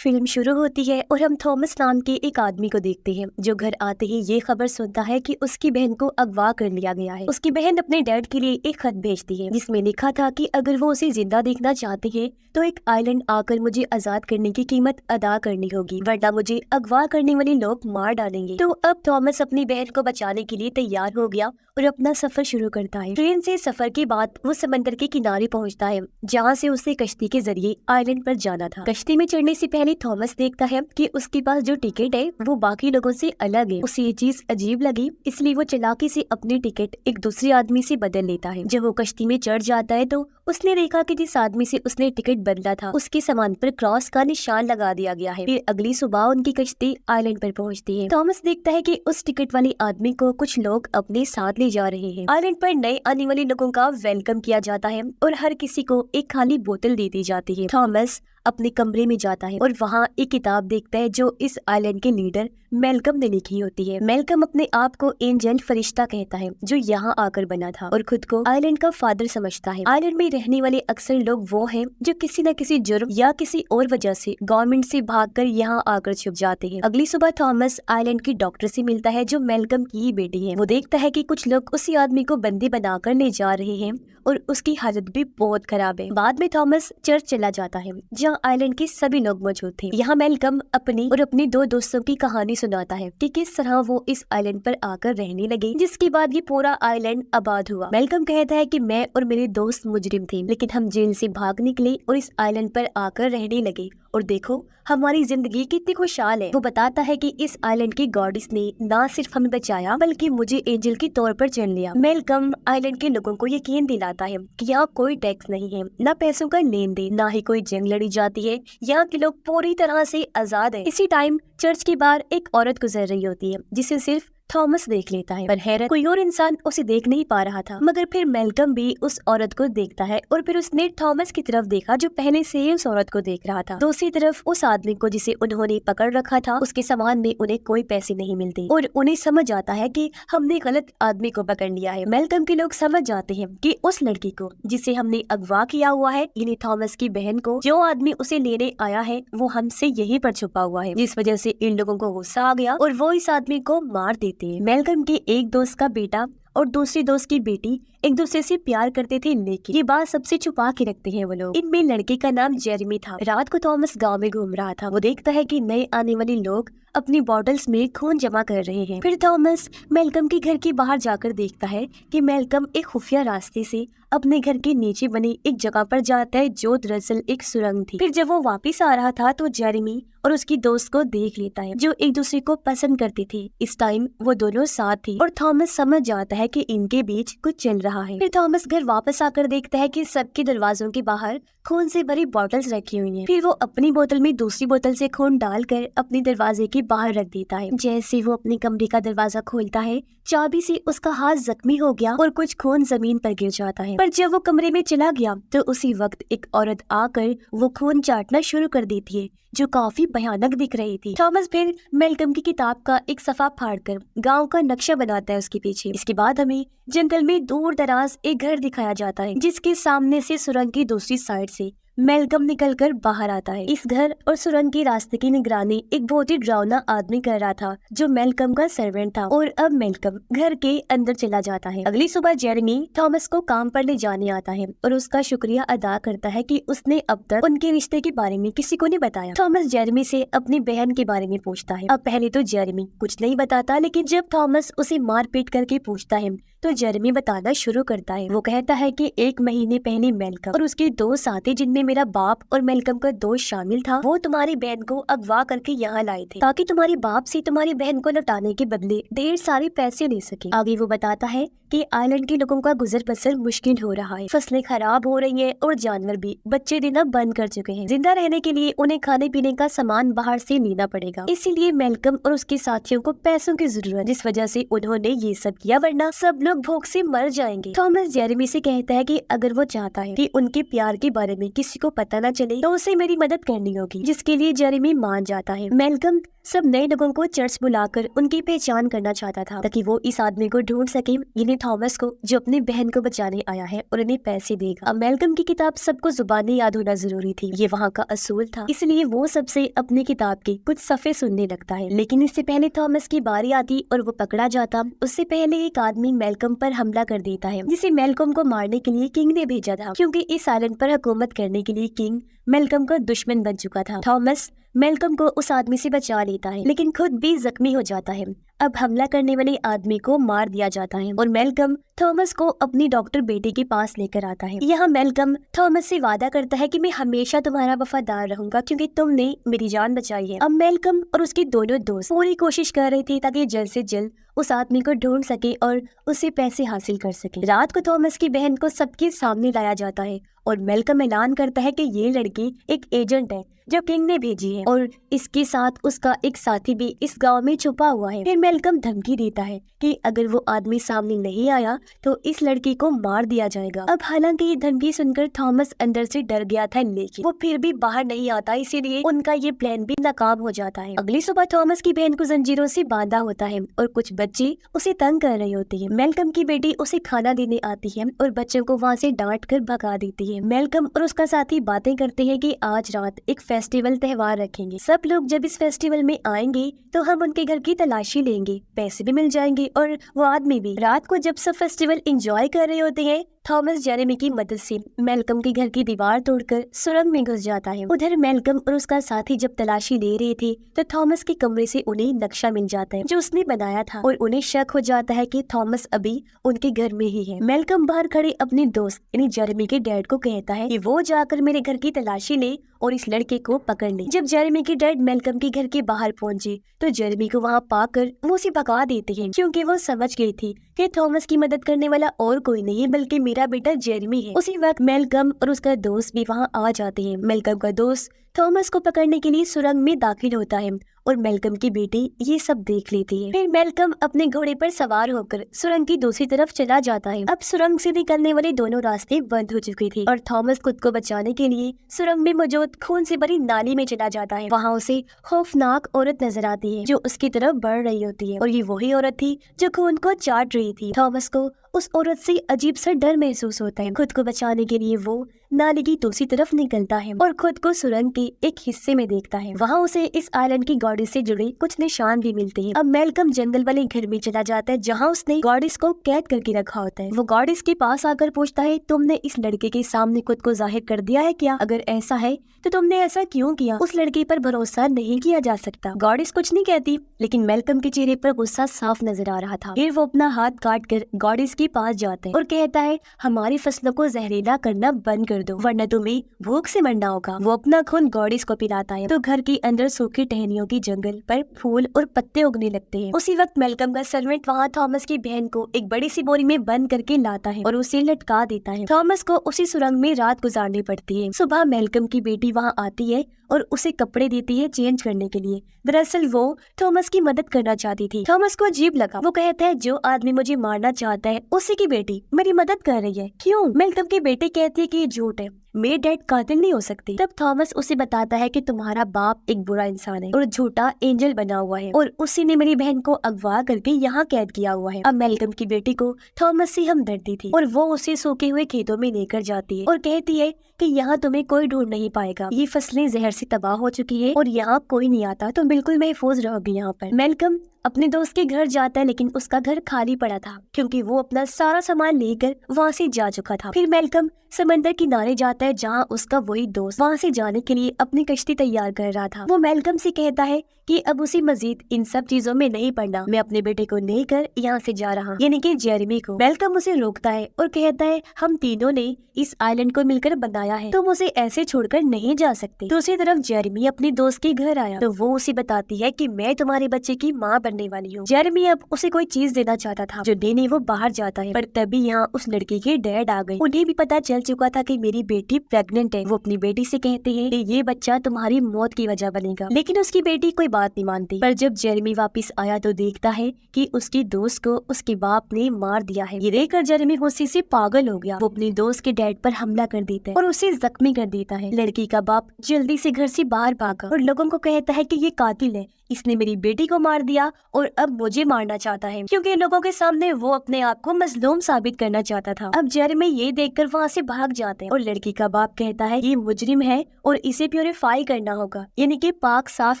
Film शुरू होती है और हम थॉमस नाम के एक आदमी को देखते हैं जो घर आते ही ये खबर सुनता है कि उसकी बहन को अगवा कर लिया गया है। उसकी बहन अपने डैड के लिए एक खत भेजती है जिसमें लिखा था कि अगर वो उसे जिंदा देखना चाहते हैं तो एक आइलैंड आकर मुझे आजाद करने की कीमत अदा करनी होगी, वरना मुझे अगवा करने वाले लोग मार डालेंगे। तो अब थॉमस अपनी बहन को बचाने के लिए तैयार हो गया और अपना सफर शुरू करता है। ट्रेन से सफर के बाद वो समंदर के किनारे पहुंचता है जहां से उसे कश्ती के जरिए आइलैंड पर जाना था। कश्ती में चढ़ने से पहले थॉमस देखता है कि उसके पास जो टिकट है वो बाकी लोगों से अलग है। उसे ये चीज अजीब लगी, इसलिए वो चालाकी से अपनी टिकट एक दूसरे आदमी से बदल लेता है। जब वो कश्ती में चढ़ जाता है तो उसने देखा कि जिस आदमी से उसने टिकट बदला था उसके सामान पर क्रॉस का निशान लगा दिया गया है। फिर अगली सुबह उनकी कश्ती आइलैंड पर पहुंचती है। थॉमस देखता है कि उस टिकट वाले आदमी को कुछ लोग अपने साथ ले जा रहे हैं। आइलैंड पर नए आने वाले लोगों का वेलकम किया जाता है और हर किसी को एक खाली बोतल दे दी जाती है। थॉमस अपने कमरे में जाता है और वहाँ एक किताब देखता है जो इस आइलैंड के लीडर मेलकम ने लिखी होती है। मेलकम अपने आप को एंजल फरिश्ता कहता है जो यहाँ आकर बना था और खुद को आइलैंड का फादर समझता है। आइलैंड में रहने वाले अक्सर लोग वो हैं जो किसी न किसी जुर्म या किसी और वजह से गवर्नमेंट से भागकर यहाँ आकर छुप जाते हैं। अगली सुबह थॉमस आइलैंड की डॉक्टर से मिलता है जो मेलकम की ही बेटी है। वो देखता है कि कुछ लोग उसी आदमी को बंदी बनाकर ले जा रहे हैं और उसकी हालत भी बहुत खराब है। बाद में थॉमस चर्च चला जाता है जहाँ आइलैंड के सभी लोग मौजूद थे। यहाँ मेलकम अपनी और अपने दो दोस्तों की कहानी सुनाता है कि किस तरह वो इस आइलैंड पर आकर रहने लगे, जिसके बाद ये पूरा आइलैंड आबाद हुआ। मेलकम कहता है कि मैं और मेरे दोस्त मुजरिम थे, लेकिन हम जेल से भाग निकले और इस आइलैंड पर आकर रहने लगे और देखो हमारी जिंदगी कितनी खुशहाल है। वो बताता है कि इस आइलैंड की गॉडेस ने न सिर्फ हमें बचाया बल्कि मुझे एंजल के तौर पर चुन लिया। मेलकम आइलैंड के लोगों को यकीन दिलाता है कि यहाँ कोई टैक्स नहीं है, न पैसों का लेन देन, न ही कोई जंग लड़ी जाती है। यहाँ के लोग पूरी तरह से आजाद है। इसी टाइम चर्च के बाहर एक औरत गुजर रही होती है जिसे सिर्फ थॉमस देख लेता है, पर हैरत कोई और इंसान उसे देख नहीं पा रहा था। मगर फिर मेलकम भी उस औरत को देखता है और फिर उसने थॉमस की तरफ देखा जो पहले से ही उस औरत को देख रहा था। दूसरी तरफ उस आदमी को जिसे उन्होंने पकड़ रखा था उसके सामान में उन्हें कोई पैसे नहीं मिलते और उन्हें समझ आता है कि हमने गलत आदमी को पकड़ लिया है। मेलकम के लोग समझ जाते हैं कि उस लड़की को जिसे हमने अगवा किया हुआ है, यानी थॉमस की बहन को, जो आदमी उसे लेने आया है वो हमसे यहीं पर छुपा हुआ है, जिस वजह से इन लोगों को गुस्सा आ गया और वो इस आदमी को मार देते। मेलकम के एक दोस्त का बेटा और दूसरी दोस्त की बेटी एक दूसरे से प्यार करते थे, लेकिन ये बात सबसे छुपा के रखते हैं वो लोग। इनमें लड़के का नाम जेरेमी था। रात को थॉमस गांव में घूम रहा था। वो देखता है कि नए आने वाले लोग अपनी बॉटल्स में खून जमा कर रहे हैं। फिर थॉमस मेलकम के घर के बाहर जाकर देखता है कि मेलकम एक खुफिया रास्ते से अपने घर के नीचे बनी एक जगह पर जाता है जो दरअसल एक सुरंग थी। फिर जब वो वापस आ रहा था तो जेरेमी और उसकी दोस्त को देख लेता है जो एक दूसरे को पसंद करते थे। इस टाइम वो दोनों साथ थी और थॉमस समझ जाता है कि इनके बीच कुछ चल रहा है। फिर थॉमस घर वापस आकर देखता है कि सबके दरवाजों के बाहर खून से भरी बॉटल्स रखी हुई हैं। फिर वो अपनी बोतल में दूसरी बोतल से खून डालकर अपने दरवाजे के बाहर रख देता है। जैसे वो अपने कमरे का दरवाजा खोलता है, चाबी से उसका हाथ जख्मी हो गया और कुछ खून जमीन पर गिर जाता है। पर जब वो कमरे में चला गया तो उसी वक्त एक औरत आकर वो खून चाटना शुरू कर देती है जो काफी भयानक दिख रही थी। थॉमस फिर मेलकम की किताब का एक सफा फाड़कर गांव का नक्शा बनाता है उसके पीछे। इसके बाद हमें जंगल में दूर दराज एक घर दिखाया जाता है जिसके सामने से सुरंग की दूसरी साइड से मेलकम निकलकर बाहर आता है। इस घर और सुरंग के रास्ते की निगरानी एक बहुत ही डरावना आदमी कर रहा था जो मेलकम का सर्वेंट था और अब मेलकम घर के अंदर चला जाता है। अगली सुबह जेरेमी थॉमस को काम पर ले जाने आता है और उसका शुक्रिया अदा करता है कि उसने अब तक उनके रिश्ते के बारे में किसी को नहीं बताया। थॉमस जेरेमी से अपनी बहन के बारे में पूछता है। अब पहले तो जेरेमी कुछ नहीं बताता, लेकिन जब थॉमस उसे मार पीट करके पूछता है तो जेरेमी बताना शुरू करता है। वो कहता है कि 1 महीने पहले मेलकम और उसके 2 साथी, जिनमें मेरा बाप और मेलकम का दोस्त शामिल था, वो तुम्हारी बहन को अगवा करके यहाँ लाए थे ताकि तुम्हारे बाप से तुम्हारी बहन को लौटाने के बदले ढेर सारे पैसे ले सके। आगे वो बताता है कि आइलैंड के लोगों का गुजर बसर मुश्किल हो रहा है, फसलें खराब हो रही हैं और जानवर भी बच्चे देना बंद कर चुके हैं। जिंदा रहने के लिए उन्हें खाने पीने का सामान बाहर से लेना पड़ेगा। इसीलिए मेलकम और उसके साथियों को पैसों की जरूरत, जिस वजह से उन्होंने ये सब किया, वरना सब लोग भूख से मर जाएंगे। थॉमस जेरेमी से कहता है कि अगर वो चाहता है कि उनके प्यार के बारे में किसी को पता न चले तो उसे मेरी मदद करनी होगी, जिसके लिए जेरेमी मान जाता है। मेलकम सब नए लोगों को चर्च बुलाकर उनकी पहचान करना चाहता था ताकि वो इस आदमी को ढूंढ सके, यानी थॉमस को, जो अपनी बहन को बचाने आया है और उन्हें पैसे देगा। अब मेलकम की किताब सबको जुबानी याद होना जरूरी थी, ये वहाँ का असूल था, इसलिए वो सबसे अपनी किताब के कुछ सफ़े सुनने लगता है। लेकिन इससे पहले थॉमस की बारी आती और वो पकड़ा जाता, उससे पहले एक आदमी मेलकम पर हमला कर देता है, जिसे मेलकम को मारने के लिए किंग ने भेजा था, क्योंकि इस आइलैंड पर हुकूमत करने के लिए किंग मेलकम का दुश्मन बन चुका था। थॉमस मेलकम को उस आदमी से बचा लेता है, लेकिन खुद भी जख्मी हो जाता है। अब हमला करने वाले आदमी को मार दिया जाता है और मेलकम थॉमस को अपनी डॉक्टर बेटी के पास लेकर आता है। यहाँ मेलकम थॉमस से वादा करता है कि मैं हमेशा तुम्हारा वफादार रहूंगा क्योंकि तुमने मेरी जान बचाई है। अब मेलकम और उसके दोनों दोस्त पूरी कोशिश कर रहे थे ताकि जल्द से जल्द उस आदमी को ढूंढ सके और उसे पैसे हासिल कर सके। रात को थॉमस की बहन को सबके सामने लाया जाता है और मेलकम ऐलान करता है कि ये लड़की एक एजेंट है जो किंग ने भेजी है और इसके साथ उसका एक साथी भी इस गांव में छुपा हुआ है। फिर मेलकम धमकी देता है कि अगर वो आदमी सामने नहीं आया तो इस लड़की को मार दिया जाएगा। अब हालांकि ये धमकी सुनकर थॉमस अंदर से डर गया था, लेकिन वो फिर भी बाहर नहीं आता, इसीलिए उनका ये प्लान भी नाकाम हो जाता है। अगली सुबह थॉमस की बहन को जंजीरों से बांधा होता है और कुछ बच्चे उसे तंग कर रहे होते हैं। मेलकम की बेटी उसे खाना देने आती है और बच्चों को वहाँ से डांट कर भगा देती है। मेलकम और उसका साथी बातें करते हैं कि आज रात एक फेस्टिवल त्योहार रखेंगे, सब लोग जब इस फेस्टिवल में आएंगे तो हम उनके घर की तलाशी लेंगे, पैसे भी मिल जाएंगे और वो आदमी भी। रात को जब सब फेस्टिवल एंजॉय कर रहे होते हैं, थॉमस जेरेमी की मदद से मेलकम के घर की दीवार तोड़कर सुरंग में घुस जाता है। उधर मेलकम और उसका साथी जब तलाशी ले रहे थे तो थॉमस के कमरे से उन्हें नक्शा मिल जाता है जो उसने बनाया था और उन्हें शक हो जाता है कि थॉमस अभी उनके घर में ही है। मेलकम बाहर खड़े अपने दोस्त यानी जेरेमी के डैड को कहता है कि वो जाकर मेरे घर की तलाशी ले और इस लड़के को पकड़ ले। जब जेरेमी के डैड मेलकम के घर के बाहर पहुंचे तो जेरेमी को वहां पाकर वो उसे भगा देते हैं, क्योंकि वो समझ गई थी कि थॉमस की मदद करने वाला और कोई नहीं बल्कि मेरा बेटा जेरेमी है। उसी वक्त मेलकम और उसका दोस्त भी वहां आ जाते हैं। मेलकम का दोस्त थॉमस को पकड़ने के लिए सुरंग में दाखिल होता है और मेलकम की बेटी ये सब देख लेती है। फिर मेलकम अपने घोड़े पर सवार होकर सुरंग की दूसरी तरफ चला जाता है। अब सुरंग से निकलने वाले दोनों रास्ते बंद हो चुके थे और थॉमस खुद को बचाने के लिए सुरंग में मौजूद खून से भरी नाली में चला जाता है। वहाँ उसे खौफनाक औरत नजर आती है जो उसकी तरफ बढ़ रही होती है और ये वही औरत थी जो खून को चाट रही थी। थॉमस को उस औरत से अजीब सा डर महसूस होता है। खुद को बचाने के लिए वो नाली की दूसरी तरफ निकलता है और खुद को सुरंग के एक हिस्से में देखता है। वहाँ उसे इस आइलैंड की गॉडेस से जुड़े कुछ निशान भी मिलते हैं। अब मेलकम जंगल वाले घर में चला जाता है जहाँ उसने गॉडेस को कैद करके रखा होता है। वो गॉडेस के पास आकर पूछता है, तुमने इस लड़के के सामने खुद को जाहिर कर दिया है क्या? अगर ऐसा है तो तुमने ऐसा क्यों किया? उस लड़के पर भरोसा नहीं किया जा सकता। गॉडेस कुछ नहीं कहती, लेकिन मेलकम के चेहरे पर गुस्सा साफ नजर आ रहा था। फिर वो अपना हाथ काट कर गॉडेस के पास जाता है और कहता है, हमारी फसलों को जहरीला करना बंद कर दो वरना तुम्हें भूख से मरना होगा। वो अपना खून गॉडेस को पिलाता है तो घर के अंदर सूखी टहनियों की जंगल पर फूल और पत्ते उगने लगते हैं। उसी वक्त मेलकम का सर्वेंट वहाँ थॉमस की बहन को एक बड़ी सी बोरी में बंद करके लाता है और उसे लटका देता है। थॉमस को उसी सुरंग में रात गुजारनी पड़ती है। सुबह मेलकम की बेटी वहाँ आती है और उसे कपड़े देती है चेंज करने के लिए। दरअसल वो थॉमस की मदद करना चाहती थी। थॉमस को अजीब लगा। वो कहता है, जो आदमी मुझे मारना चाहता है उसी की बेटी मेरी मदद कर रही है, क्यों? मेलकम की बेटी कहती है कि ये झूठ है, मेरे डैड कातिल नहीं हो सकती। तब थॉमस उसे बताता है कि तुम्हारा बाप एक बुरा इंसान है और झूठा एंजल बना हुआ है और उसी ने मेरी बहन को अगवा करके यहाँ कैद किया हुआ है। अब मेलकम की बेटी को थॉमस से हमदर्दी थी और वो उसे सूखे हुए खेतों में लेकर जाती है और कहती है कि यहाँ तुम्हें कोई ढूंढ नहीं पाएगा, ये फसलें जहर से तबाह हो चुकी है और यहाँ कोई नहीं आता, तुम बिल्कुल महफूज रहोगी यहाँ पर। मेलकम अपने दोस्त के घर जाता है लेकिन उसका घर खाली पड़ा था क्योंकि वो अपना सारा सामान लेकर वहाँ से जा चुका था। फिर मेलकम समंदर किनारे जाता है जहाँ उसका वही दोस्त वहाँ से जाने के लिए अपनी कश्ती तैयार कर रहा था। वो मेलकम से कहता है कि अब उसे मजीद इन सब चीजों में नहीं पड़ना, मैं अपने बेटे को लेकर यहाँ से जा रहा, यानी कि जेरेमी को। मेलकम उसे रोकता है और कहता है, हम तीनों ने इस आइलैंड को मिलकर बनाया है, तुम उसे ऐसे छोड़कर नहीं जा सकते। दूसरी तरफ जेरेमी अपने दोस्त के घर आया तो वो उसे बताती है कि मैं तुम्हारे बच्चे की माँ बनने वाली हूँ। जेरेमी अब उसे कोई चीज देना चाहता था जो देने वो बाहर जाता है, पर तभी यहाँ उस लड़की के डैड आ गए। उन्हें भी पता चल चुका था कि मेरी बेटी बेटी प्रेग्नेंट है। वो अपनी बेटी से कहते हैं कि ये बच्चा तुम्हारी मौत की वजह बनेगा, लेकिन उसकी बेटी कोई बात नहीं मानती। पर जब जेरेमी वापस आया तो देखता है कि उसकी दोस्त को उसके बाप ने मार दिया है। ये देखकर जेरेमी गुस्से से पागल हो गया। वो अपने दोस्त के डैड पर हमला कर देता है और उसे जख्मी कर देता है। लड़की का बाप जल्दी से घर से बाहर भागा और लोगों को कहता है कि ये कातिल है, इसने मेरी बेटी को मार दिया और अब मुझे मारना चाहता है, क्योंकि लोगों के सामने वो अपने आप को मजलूम साबित करना चाहता था। अब जेरेमी ये देखकर वहाँ से भाग जाते हैं और लड़की का बाप कहता है ये मुजरिम है और इसे प्योरीफाई करना होगा, यानी कि पाक साफ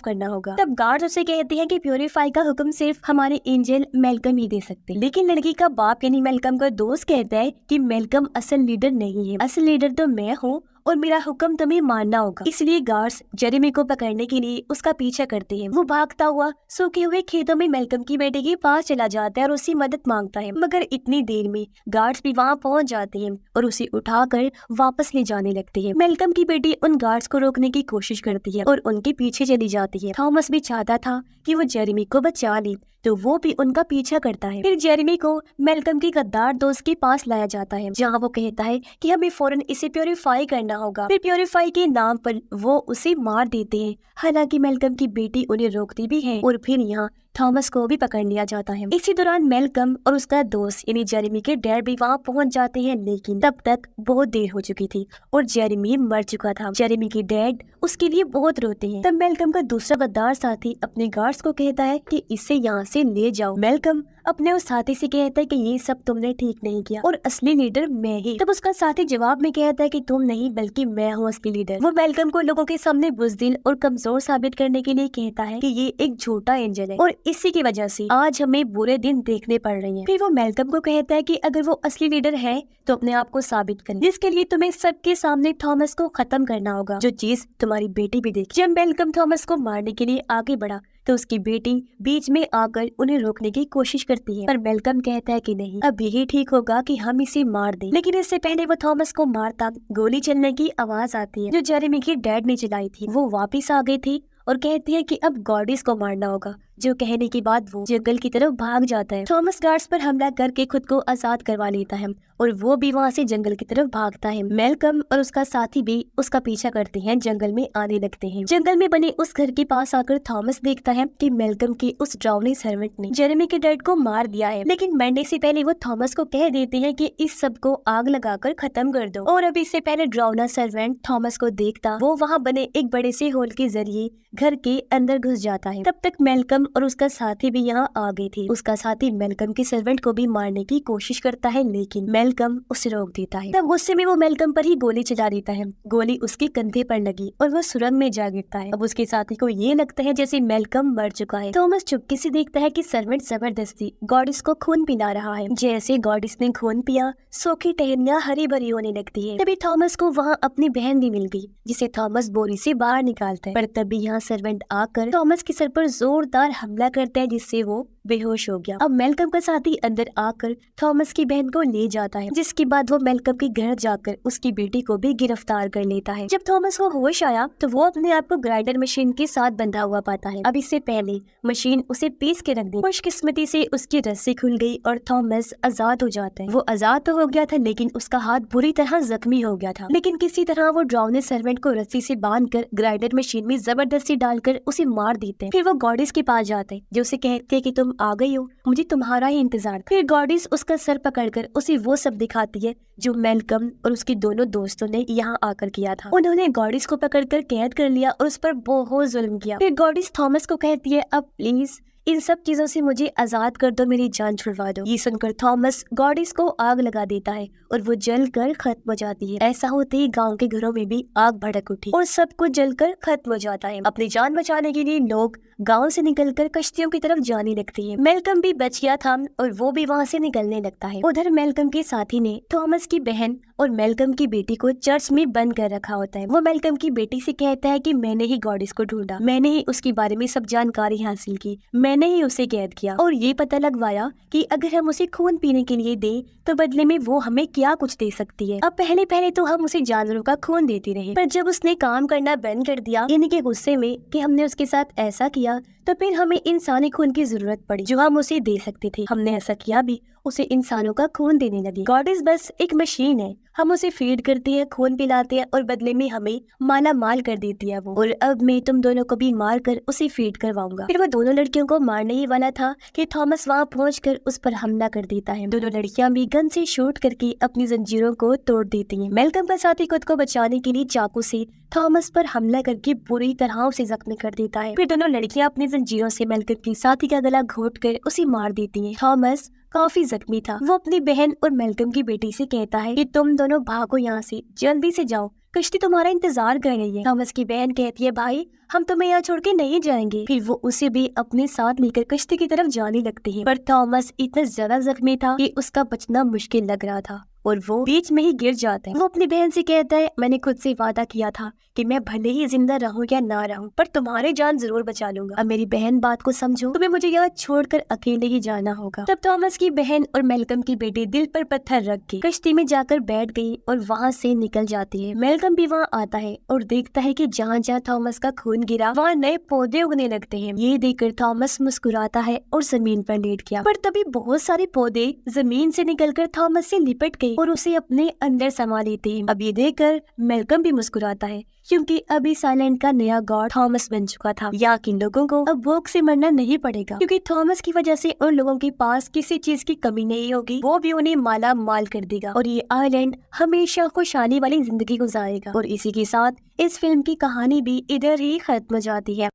करना होगा। तब गार्ड उसे कहते हैं कि प्योरीफाई का हुक्म सिर्फ हमारे एंजल मेलकम ही दे सकते। लेकिन लड़की का बाप यानी मेलकम का दोस्त कहता है कि मेलकम असल लीडर नहीं है, असल लीडर तो मैं हूँ और मेरा हुक्म तुम्हें मानना होगा। इसलिए गार्ड्स जेरेमी को पकड़ने के लिए उसका पीछा करते हैं। वो भागता हुआ सूखे हुए खेतों में मेलकम की बेटे के पास चला जाता है और उससे मदद मांगता है, मगर इतनी देर में गार्ड्स भी वहाँ पहुँच जाते हैं और उसे उठाकर वापस ले जाने लगते हैं। मेलकम की बेटी उन गार्ड्स को रोकने की कोशिश करती है और उनके पीछे चली जाती है। थॉमस भी चाहता था कि वो जेरेमी को बचा ले, तो वो भी उनका पीछा करता है। फिर जेरेमी को मेलकम के गद्दार दोस्त के पास लाया जाता है, जहाँ वो कहता है कि हमें फौरन इसे प्योरीफाई करना होगा। फिर प्योरीफाई के नाम पर वो उसे मार देते हैं। हालांकि मेलकम की बेटी उन्हें रोकती भी है और फिर यहाँ थॉमस को भी पकड़ लिया जाता है। इसी दौरान मेलकम और उसका दोस्त यानी जेरेमी के डैड भी वहाँ पहुँच जाते हैं, लेकिन तब तक बहुत देर हो चुकी थी और जेरेमी मर चुका था। जेरेमी के डैड उसके लिए बहुत रोते हैं। तब मेलकम का दूसरा गद्दार साथी अपने गार्ड्स को कहता है कि इसे यहाँ से ले जाओ। मेलकम अपने उस साथी से कहता है कि ये सब तुमने ठीक नहीं किया और असली लीडर मैं ही। तब उसका साथी जवाब में कहता है कि तुम नहीं बल्कि मैं हूँ असली लीडर। वो मेलकम को लोगों के सामने बुज़दिल और कमजोर साबित करने के लिए कहता है कि ये एक झूठा एंजल है और इसी की वजह से आज हमें बुरे दिन देखने पड़ रहे हैं। फिर वो मेलकम को कहता है कि अगर वो असली लीडर है तो अपने आप को साबित कर, जिसके लिए तुम्हें सबके सामने थॉमस को खत्म करना होगा, जो चीज तुम्हारी बेटी भी देखी। जब मेलकम थॉमस को मारने के लिए आगे बढ़ा तो उसकी बेटी बीच में आकर उन्हें रोकने की कोशिश करती है, पर मेलकम कहता है कि नहीं, अब यही ठीक होगा कि हम इसे मार दें। लेकिन इससे पहले वो थॉमस को मारता गोली चलने की आवाज आती है, जो जेरेमी के डैड ने चलाई थी। वो वापिस आ गई थी और कहती है कि अब गॉडिस को मारना होगा, जो कहने के बाद वो जंगल की तरफ भाग जाता है। थॉमस गार्ड्स पर हमला करके खुद को आजाद करवा लेता है और वो भी वहाँ से जंगल की तरफ भागता है। मेलकम और उसका साथी भी उसका पीछा करते हैं, जंगल में आने लगते हैं। जंगल में बने उस घर के पास आकर थॉमस देखता है कि मेलकम के उस ड्राउनी सर्वेंट ने जेरेमी के डैड को मार दिया है, लेकिन मरने से पहले वो थॉमस को कह देते हैं कि इस सब को आग लगाकर खत्म कर दो। और अभी इससे पहले ड्राउना सर्वेंट थॉमस को देखता वो वहाँ बने एक बड़े से होल के जरिए घर के अंदर घुस जाता है। तब तक मेलकम और उसका साथी भी यहाँ आ गए थे। उसका साथी मेलकम के सर्वेंट को भी मारने की कोशिश करता है, लेकिन मेलकम उसे रोक देता है। तब गुस्से में वो मेलकम पर ही गोली चला देता है। गोली उसके कंधे पर लगी और वो सुरंग में जा गिरता है। अब उसके साथी को ये लगता है जैसे मेलकम मर चुका है। थॉमस चुपके से देखता है कि सर्वेंट जबरदस्ती गॉडिस को खून पिला रहा है। जैसे गॉडिस ने खून पिया, सूखी टहनियां हरी भरी होने लगती है। तभी थॉमस को वहाँ अपनी बहन भी मिल गई, जिसे थॉमस बोरी से बाहर निकालता है। पर तभी यहाँ सर्वेंट आकर थॉमस के सर पर जोरदार हमला करता है, जिससे वो बेहोश हो गया। अब मेलकम का साथी अंदर आकर थॉमस की बहन को ले जाता है, जिसके बाद वो मेलकम के घर जाकर उसकी बेटी को भी गिरफ्तार कर लेता है। जब थॉमस को होश आया तो वो अपने आप को ग्राइंडर मशीन के साथ बंधा हुआ पाता है। अब इससे पहले मशीन उसे पीस के रख दी। खुशकिस्मती से उसकी रस्सी खुल गई और थॉमस आजाद हो जाता है। वो आजाद तो हो गया था, लेकिन उसका हाथ बुरी तरह जख्मी हो गया था। लेकिन किसी तरह वो ड्राउने सर्वेंट को रस्सी से बांधकर ग्राइंडर मशीन में जबरदस्ती डालकर उसे मार देते हैं। फिर वो गॉडिस के पास जाते हैं, जो उसे कहते हैं कि तुम आ गई हो, मुझे तुम्हारा ही इंतजार था। फिर गॉडिस उसका सर पकड़कर उसे वो सब दिखाती है जो मेलकम और उसके दोनों दोस्तों ने यहाँ आकर किया था। उन्होंने गॉडिस को पकड़कर कैद कर लिया और उस पर बहुत जुल्म किया। फिर गॉडिस थॉमस को कहती है, अब प्लीज इन सब चीजों से मुझे आजाद कर दो, मेरी जान छुड़वा दो। ये सुनकर थॉमस गॉडिस को आग लगा देता है और वो जलकर खत्म हो जाती है। ऐसा होते ही गांव के घरों में भी आग भड़क उठी और सब कुछ जलकर खत्म हो जाता है। अपनी जान बचाने के लिए लोग गांव से निकलकर कश्तियों की तरफ जाने लगती है। मेलकम भी बच गया था और वो भी वहाँ से निकलने लगता है। उधर मेलकम के साथी ने थॉमस की बहन और मेलकम की बेटी को चर्च में बंद कर रखा होता है। वो मेलकम की बेटी से कहता है कि मैंने ही गॉडिस को ढूंढा, मैंने ही उसके बारे में सब जानकारी हासिल की, मैंने ही उसे कैद किया और ये पता लगवाया कि अगर हम उसे खून पीने के लिए दें तो बदले में वो हमें क्या कुछ दे सकती है। अब पहले पहले तो हम उसे जानवरों का खून देते रहे, पर जब उसने काम करना बंद कर दिया, यानी कि गुस्से में कि हमने उसके साथ ऐसा किया, तो फिर हमें इंसानी खून की जरूरत पड़ी जो हम उसे दे सकते थे। हमने ऐसा किया भी, उसे इंसानों का खून देने लगे। गॉडिस बस एक मशीन है हम उसे फीड करते हैं, खून पिलाते हैं और बदले में हमें माला माल कर देती है वो। और अब मैं तुम दोनों को भी मार कर उसे फीड करवाऊंगा। फिर वो दोनों लड़कियों को मारने ही वाला था कि थॉमस वहाँ पहुंचकर उस पर हमला कर देता है। दोनों लड़कियां भी गन से शूट करके अपनी जंजीरों को तोड़ देती हैं। मेलकम का साथी खुद को बचाने के लिए चाकू से थॉमस पर हमला करके बुरी तरह उसे जख्मी कर देता है। फिर दोनों लड़कियां अपनी जंजीरों से मेलकम की साथी का गला घोट कर उसे मार देती हैं। थॉमस काफी जख्मी था। वो अपनी बहन और मेलकम की बेटी से कहता है कि तुम दोनों भागो यहाँ से, जल्दी से जाओ, कश्ती तुम्हारा इंतजार कर रही है। थॉमस की बहन कहती है भाई हम तुम्हें यहाँ छोड़ के नहीं जाएंगे। फिर वो उसे भी अपने साथ लेकर कश्ती की तरफ जाने लगते हैं, पर थॉमस इतना ज्यादा जख्मी था कि उसका बचना मुश्किल लग रहा था और वो बीच में ही गिर जाता है। वो अपनी बहन से कहता है मैंने खुद से वादा किया था कि मैं भले ही जिंदा रहूं या ना रहूं, पर तुम्हारी जान जरूर बचा लूंगा। अब मेरी बहन बात को समझो, तुम्हें मुझे यहाँ छोड़कर अकेले ही जाना होगा। तब थॉमस की बहन और मेलकम की बेटी दिल पर पत्थर रख के कश्ती में जाकर बैठ गई और वहाँ से निकल जाती है। मेलकम भी वहाँ आता है और देखता है कि जहाँ जहाँ थॉमस का खून गिरा वहाँ नए पौधे उगने लगते हैं। ये देखकर थॉमस मुस्कुराता है और जमीन पर लेट गया, पर तभी बहुत सारे पौधे जमीन से निकलकर थॉमस से लिपट गए और उसे अपने अंदर समा लेते हैं। अब ये देखकर मेलकम भी मुस्कुराता है क्योंकि अभी साइलेंट का नया गॉड थॉमस बन चुका था। यहाँ के लोगों को अब भूख से मरना नहीं पड़ेगा क्योंकि थॉमस की वजह से उन लोगों के पास किसी चीज की कमी नहीं होगी। वो भी उन्हें माला माल कर देगा और ये आइलैंड हमेशा खुशहाली वाली जिंदगी गुजारेगा। और इसी के साथ इस फिल्म की कहानी भी इधर ही खत्म हो जाती है।